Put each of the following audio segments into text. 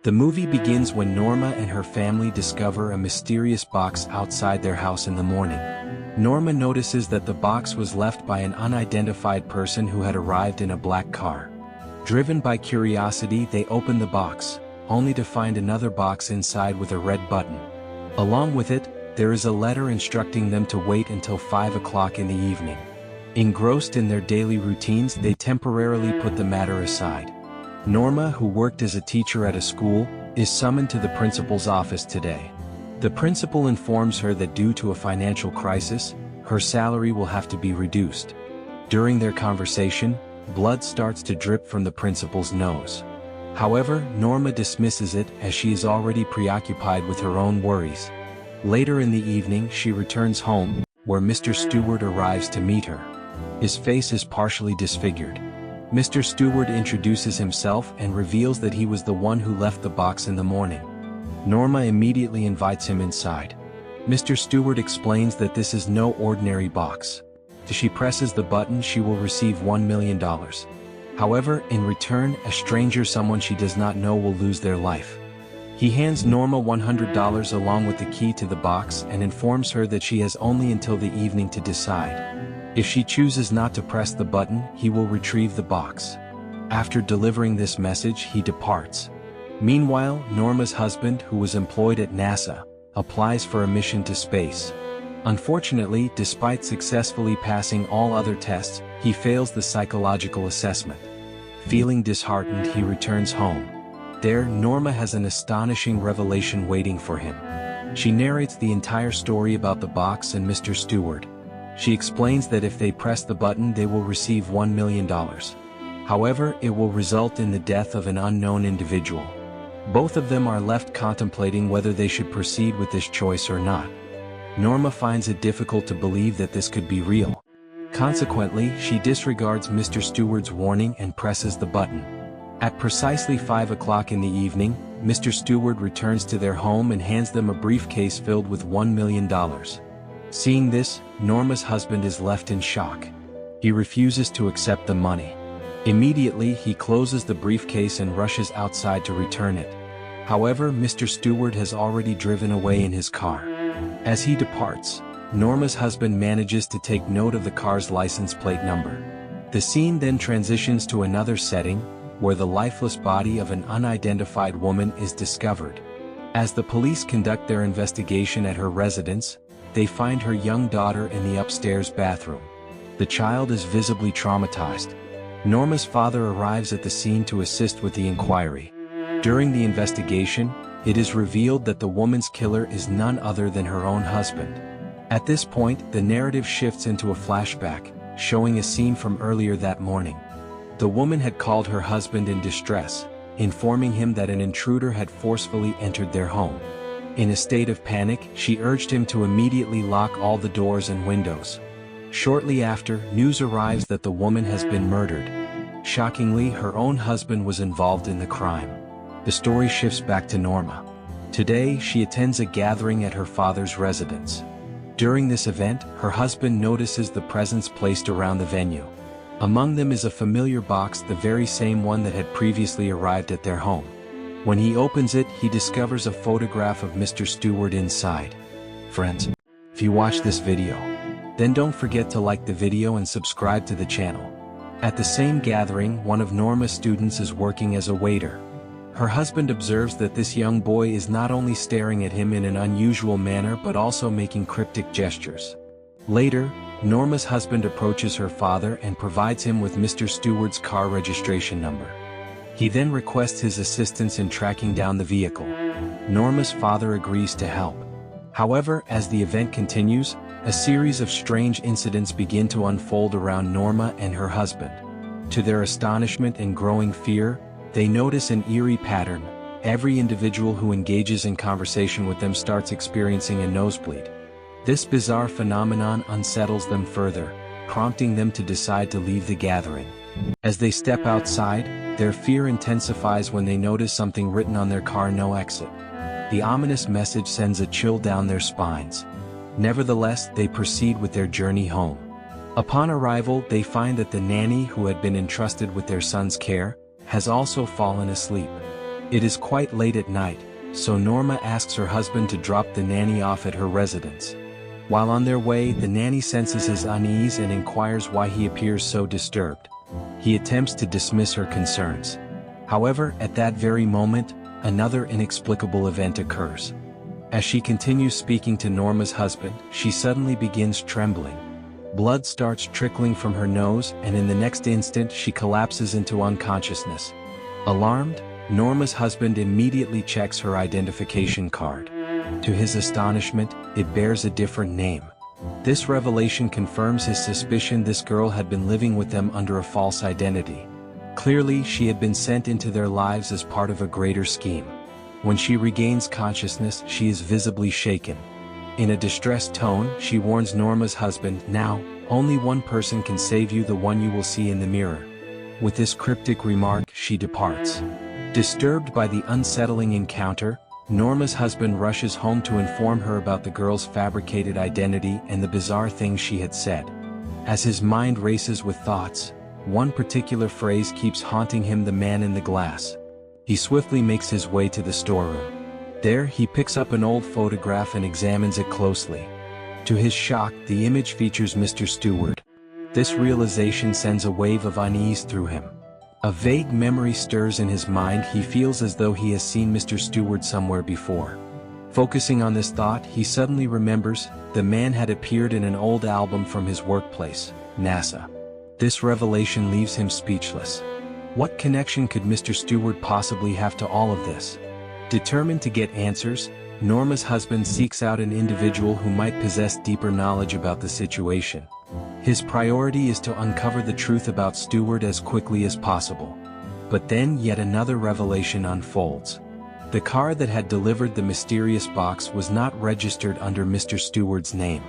The movie begins when Norma and her family discover a mysterious box outside their house in the morning. Norma notices that the box was left by an unidentified person who had arrived in a black car. Driven by curiosity, they open the box, only to find another box inside with a red button. Along with it, there is a letter instructing them to wait until 5 o'clock in the evening. Engrossed in their daily routines, they temporarily put the matter aside. Norma, who worked as a teacher at a school, is summoned to the principal's office today. The principal informs her that due to a financial crisis, her salary will have to be reduced. During their conversation, blood starts to drip from the principal's nose. However, Norma dismisses it as she is already preoccupied with her own worries. Later in the evening, she returns home, where Mr. Stewart arrives to meet her. His face is partially disfigured. Mr. Stewart introduces himself and reveals that he was the one who left the box in the morning. Norma immediately invites him inside. Mr. Stewart explains that this is no ordinary box. If she presses the button, she will receive $1 million. However, in return, a stranger, someone she does not know, will lose their life. He hands Norma $100 along with the key to the box and informs her that she has only until the evening to decide. If she chooses not to press the button, he will retrieve the box. After delivering this message, he departs. Meanwhile, Norma's husband, who was employed at NASA, applies for a mission to space. Unfortunately, despite successfully passing all other tests, he fails the psychological assessment. Feeling disheartened, he returns home. There, Norma has an astonishing revelation waiting for him. She narrates the entire story about the box and Mr. Stewart. She explains that if they press the button, they will receive $1 million. However, it will result in the death of an unknown individual. Both of them are left contemplating whether they should proceed with this choice or not. Norma finds it difficult to believe that this could be real. Consequently, she disregards Mr. Stewart's warning and presses the button. At precisely 5 o'clock in the evening, Mr. Stewart returns to their home and hands them a briefcase filled with $1 million. Seeing this, Norma's husband is left in shock. He refuses to accept the money. Immediately, he closes the briefcase and rushes outside to return it. However, Mr. Stewart has already driven away in his car. As he departs, Norma's husband manages to take note of the car's license plate number. The scene then transitions to another setting, where the lifeless body of an unidentified woman is discovered. As the police conduct their investigation at her residence, they find her young daughter in the upstairs bathroom. The child is visibly traumatized. Norma's father arrives at the scene to assist with the inquiry. During the investigation, it is revealed that the woman's killer is none other than her own husband. At this point, the narrative shifts into a flashback, showing a scene from earlier that morning. The woman had called her husband in distress, informing him that an intruder had forcefully entered their home. In a state of panic, she urged him to immediately lock all the doors and windows. Shortly after, news arrives that the woman has been murdered. Shockingly, her own husband was involved in the crime. The story shifts back to Norma. Today, she attends a gathering at her father's residence. During this event, her husband notices the presents placed around the venue. Among them is a familiar box, the very same one that had previously arrived at their home. When he opens it, he discovers a photograph of Mr. Stewart inside. Friends, if you watch this video, then don't forget to like the video and subscribe to the channel. At the same gathering, one of Norma's students is working as a waiter. Her husband observes that this young boy is not only staring at him in an unusual manner but also making cryptic gestures. Later, Norma's husband approaches her father and provides him with Mr. Stewart's car registration number. He then requests his assistance in tracking down the vehicle. Norma's father agrees to help. However, as the event continues, a series of strange incidents begin to unfold around Norma and her husband. To their astonishment and growing fear, they notice an eerie pattern. Every individual who engages in conversation with them starts experiencing a nosebleed. This bizarre phenomenon unsettles them further, prompting them to decide to leave the gathering. As they step outside, their fear intensifies when they notice something written on their car: "No exit." The ominous message sends a chill down their spines. Nevertheless, they proceed with their journey home. Upon arrival, they find that the nanny who had been entrusted with their son's care has also fallen asleep. It is quite late at night, so Norma asks her husband to drop the nanny off at her residence. While on their way, the nanny senses his unease and inquires why he appears so disturbed. He attempts to dismiss her concerns. However, at that very moment, another inexplicable event occurs. As she continues speaking to Norma's husband, she suddenly begins trembling. Blood starts trickling from her nose, and in the next instant she collapses into unconsciousness. Alarmed, Norma's husband immediately checks her identification card. To his astonishment, it bears a different name. This revelation confirms his suspicion this girl had been living with them under a false identity. Clearly, she had been sent into their lives as part of a greater scheme. When she regains consciousness, she is visibly shaken. In a distressed tone, she warns Norma's husband, "Now, only one person can save you, the one you will see in the mirror." With this cryptic remark, she departs. Disturbed by the unsettling encounter, Norma's husband rushes home to inform her about the girl's fabricated identity and the bizarre things she had said. As his mind races with thoughts, one particular phrase keeps haunting him: "the man in the glass." He swiftly makes his way to the storeroom. There, he picks up an old photograph and examines it closely. To his shock, the image features Mr. Stewart. This realization sends a wave of unease through him. A vague memory stirs in his mind. He feels as though he has seen Mr. Stewart somewhere before. Focusing on this thought, he suddenly remembers the man had appeared in an old album from his workplace, NASA. This revelation leaves him speechless. What connection could Mr. Stewart possibly have to all of this? Determined to get answers, Norma's husband seeks out an individual who might possess deeper knowledge about the situation. His priority is to uncover the truth about Stewart as quickly as possible. But then yet another revelation unfolds. The car that had delivered the mysterious box was not registered under Mr. Stewart's name.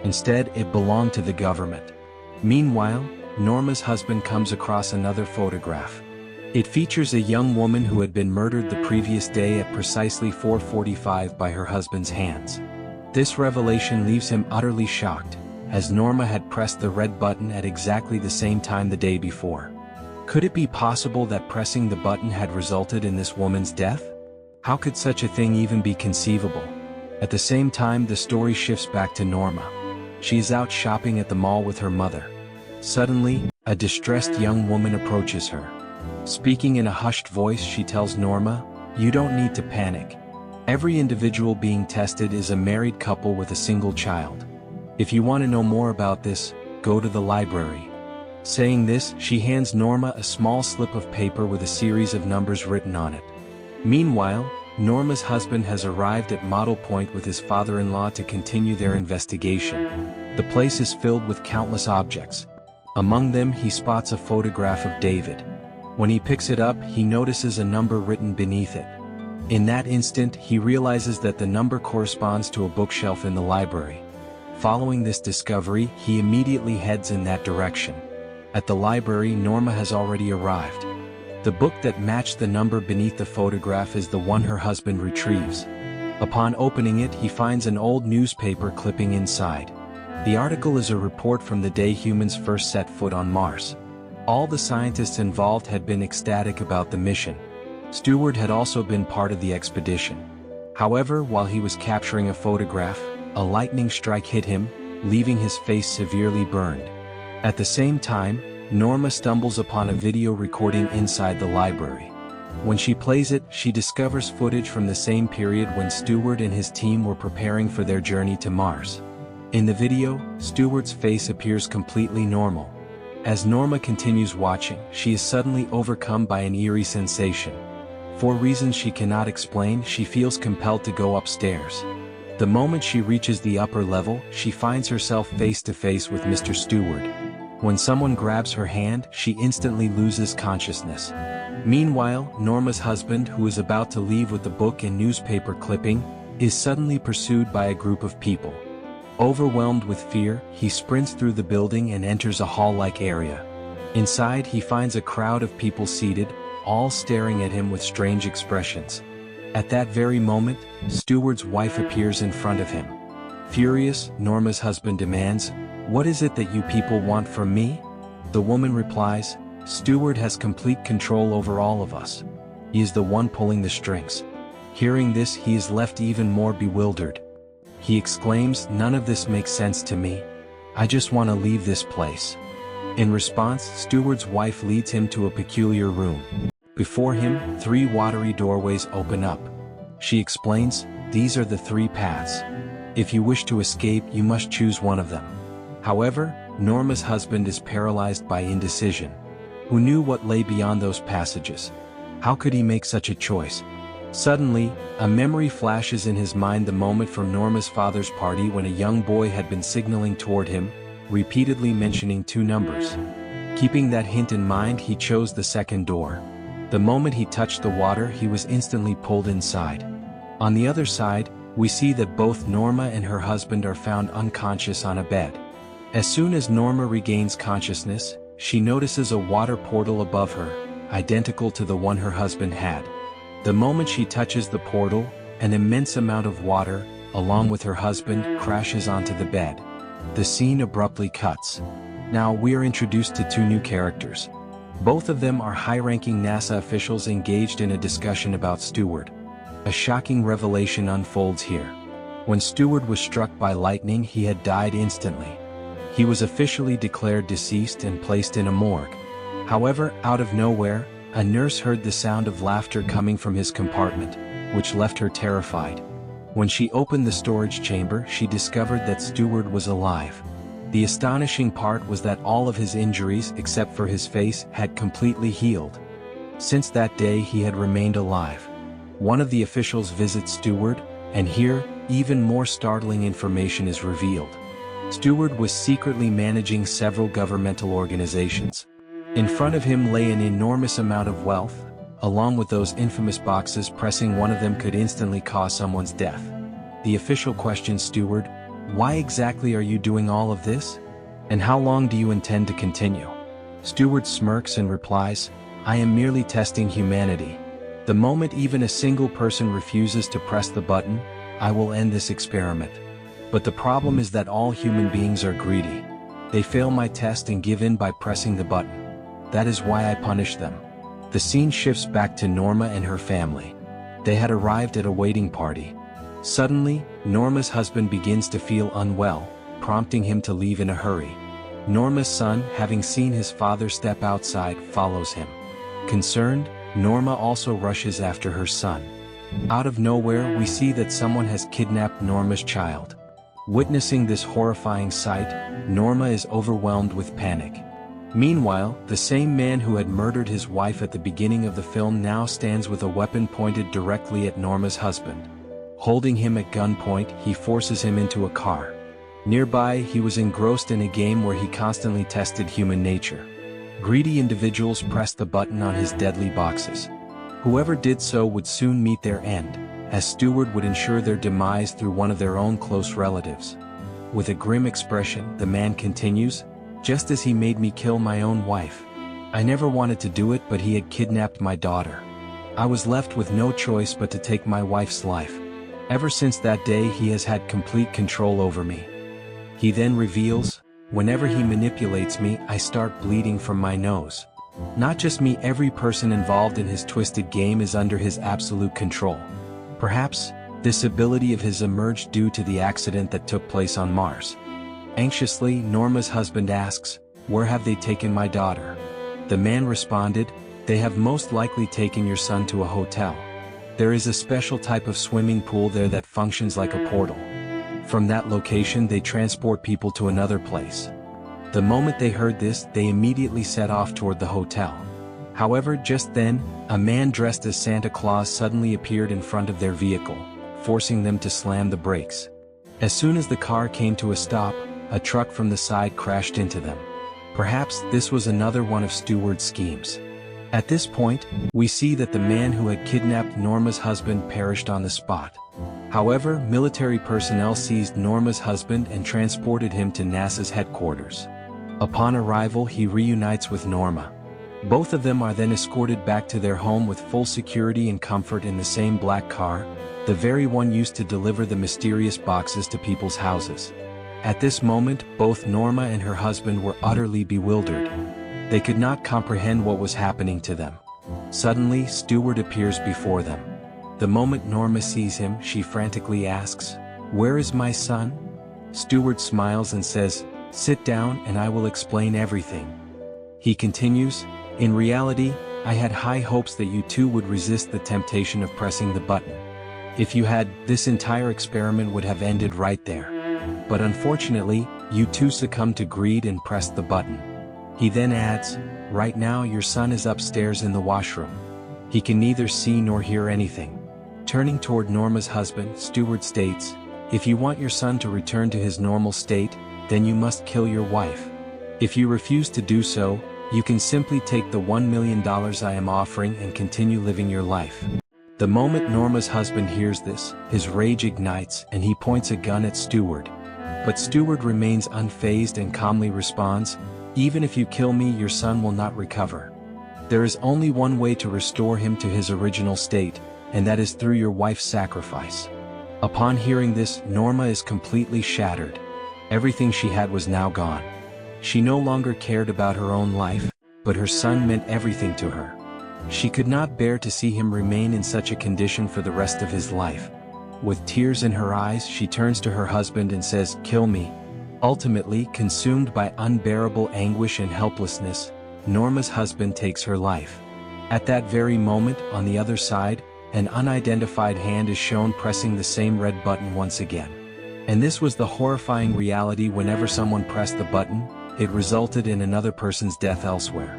Instead, it belonged to the government. Meanwhile, Norma's husband comes across another photograph. It features a young woman who had been murdered the previous day at precisely 4:45 by her husband's hands. This revelation leaves him utterly shocked, as Norma had pressed the red button at exactly the same time the day before. Could it be possible that pressing the button had resulted in this woman's death? How could such a thing even be conceivable? At the same time, the story shifts back to Norma. She is out shopping at the mall with her mother. Suddenly, a distressed young woman approaches her. Speaking in a hushed voice, she tells Norma, "You don't need to panic. Every individual being tested is a married couple with a single child. If you want to know more about this, go to the library." Saying this, she hands Norma a small slip of paper with a series of numbers written on it. Meanwhile, Norma's husband has arrived at Model Point with his father-in-law to continue their investigation. The place is filled with countless objects. Among them, he spots a photograph of David. When he picks it up, he notices a number written beneath it. In that instant, he realizes that the number corresponds to a bookshelf in the library. Following this discovery, he immediately heads in that direction. At the library, Norma has already arrived. The book that matched the number beneath the photograph is the one her husband retrieves. Upon opening it, he finds an old newspaper clipping inside. The article is a report from the day humans first set foot on Mars. All the scientists involved had been ecstatic about the mission. Stewart had also been part of the expedition. However, while he was capturing a photograph, a lightning strike hit him, leaving his face severely burned. At the same time, Norma stumbles upon a video recording inside the library. When she plays it, she discovers footage from the same period when Stewart and his team were preparing for their journey to Mars. In the video, Stewart's face appears completely normal. As Norma continues watching, she is suddenly overcome by an eerie sensation. For reasons she cannot explain, she feels compelled to go upstairs. The moment she reaches the upper level, she finds herself face to face with Mr. Stewart. When someone grabs her hand, she instantly loses consciousness. Meanwhile, Norma's husband, who is about to leave with the book and newspaper clipping, is suddenly pursued by a group of people. Overwhelmed with fear, he sprints through the building and enters a hall-like area. Inside, he finds a crowd of people seated, all staring at him with strange expressions. At that very moment, Stewart's wife appears in front of him. Furious, Norma's husband demands, "What is it that you people want from me?" The woman replies, "Stewart has complete control over all of us. He is the one pulling the strings. Hearing this, he is left even more bewildered. He exclaims, "None of this makes sense to me. I just want to leave this place." In response, Steward's wife leads him to a peculiar room. Before him, 3 watery doorways open up. She explains, "These are the 3 paths. If you wish to escape, you must choose one of them." However, Norma's husband is paralyzed by indecision. Who knew what lay beyond those passages? How could he make such a choice? Suddenly, a memory flashes in his mind, the moment from Norma's father's party when a young boy had been signaling toward him, repeatedly mentioning 2 numbers. Keeping that hint in mind, he chose the second door. The moment he touched the water, he was instantly pulled inside. On the other side, we see that both Norma and her husband are found unconscious on a bed. As soon as Norma regains consciousness, she notices a water portal above her, identical to the one her husband had. The moment she touches the portal, an immense amount of water, along with her husband, crashes onto the bed. The scene abruptly cuts. Now we are introduced to 2 new characters. Both of them are high-ranking NASA officials engaged in a discussion about Steward. A shocking revelation unfolds here. When Steward was struck by lightning, he had died instantly. He was officially declared deceased and placed in a morgue. However, out of nowhere, a nurse heard the sound of laughter coming from his compartment, which left her terrified. When she opened the storage chamber, she discovered that Steward was alive. The astonishing part was that all of his injuries, except for his face, had completely healed. Since that day, he had remained alive. One of the officials visits Steward, and here, even more startling information is revealed. Steward was secretly managing several governmental organizations. In front of him lay an enormous amount of wealth, along with those infamous boxes. Pressing one of them could instantly cause someone's death. The official questions Steward, "Why exactly are you doing all of this? And how long do you intend to continue?" Steward smirks and replies, "I am merely testing humanity. The moment even a single person refuses to press the button, I will end this experiment. But the problem is that all human beings are greedy. They fail my test and give in by pressing the button. That is why I punish them." The scene shifts back to Norma and her family. They had arrived at a waiting party. Suddenly, Norma's husband begins to feel unwell, prompting him to leave in a hurry. Norma's son, having seen his father step outside, follows him. Concerned, Norma also rushes after her son. Out of nowhere, we see that someone has kidnapped Norma's child. Witnessing this horrifying sight, Norma is overwhelmed with panic. Meanwhile, the same man who had murdered his wife at the beginning of the film now stands with a weapon pointed directly at Norma's husband. Holding him at gunpoint, he forces him into a car. Nearby, he was engrossed in a game where he constantly tested human nature. Greedy individuals pressed the button on his deadly boxes. Whoever did so would soon meet their end, as Steward would ensure their demise through one of their own close relatives. With a grim expression, the man continues, "Just as he made me kill my own wife. I never wanted to do it, but he had kidnapped my daughter. I was left with no choice but to take my wife's life. Ever since that day, he has had complete control over me." He then reveals, "Whenever he manipulates me, I start bleeding from my nose. Not just me, every person involved in his twisted game is under his absolute control." Perhaps, this ability of his emerged due to the accident that took place on Mars. Anxiously, Norma's husband asks, "Where have they taken my daughter?" The man responded, "They have most likely taken your son to a hotel. There is a special type of swimming pool there that functions like a portal. From that location they transport people to another place." The moment they heard this, they immediately set off toward the hotel. However, just then, a man dressed as Santa Claus suddenly appeared in front of their vehicle, forcing them to slam the brakes. As soon as the car came to a stop, a truck from the side crashed into them. Perhaps this was another one of Steward's schemes. At this point, we see that the man who had kidnapped Norma's husband perished on the spot. However, military personnel seized Norma's husband and transported him to NASA's headquarters. Upon arrival, he reunites with Norma. Both of them are then escorted back to their home with full security and comfort in the same black car, the very one used to deliver the mysterious boxes to people's houses. At this moment, both Norma and her husband were utterly bewildered. They could not comprehend what was happening to them. Suddenly, Stewart appears before them. The moment Norma sees him, she frantically asks, "Where is my son?" Stewart smiles and says, "Sit down and I will explain everything." He continues, "In reality, I had high hopes that you two would resist the temptation of pressing the button. If you had, this entire experiment would have ended right there. But unfortunately, you two succumbed to greed and pressed the button." He then adds, "Right now your son is upstairs in the washroom. He can neither see nor hear anything." Turning toward Norma's husband, Stewart states, "If you want your son to return to his normal state, then you must kill your wife. If you refuse to do so, you can simply take the $1 million I am offering and continue living your life." The moment Norma's husband hears this, his rage ignites and he points a gun at Stewart. But Stewart remains unfazed and calmly responds, "Even if you kill me, your son will not recover. There is only one way to restore him to his original state, and that is through your wife's sacrifice." Upon hearing this, Norma is completely shattered. Everything she had was now gone. She no longer cared about her own life, but her son meant everything to her. She could not bear to see him remain in such a condition for the rest of his life. With tears in her eyes, she turns to her husband and says, "Kill me." Ultimately, consumed by unbearable anguish and helplessness, Norma's husband takes her life. At that very moment, on the other side, an unidentified hand is shown pressing the same red button once again. And this was the horrifying reality: whenever someone pressed the button, it resulted in another person's death elsewhere.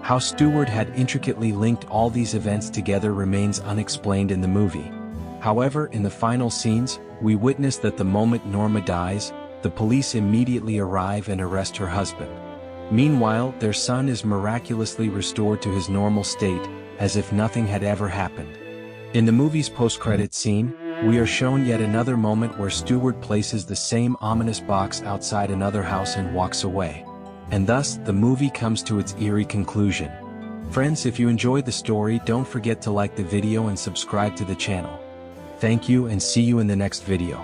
How Stewart had intricately linked all these events together remains unexplained in the movie. However, in the final scenes, we witness that the moment Norma dies, the police immediately arrive and arrest her husband. Meanwhile, their son is miraculously restored to his normal state, as if nothing had ever happened. In the movie's post-credit scene, we are shown yet another moment where Stewart places the same ominous box outside another house and walks away. And thus, the movie comes to its eerie conclusion. Friends, if you enjoyed the story, don't forget to like the video and subscribe to the channel. Thank you and see you in the next video.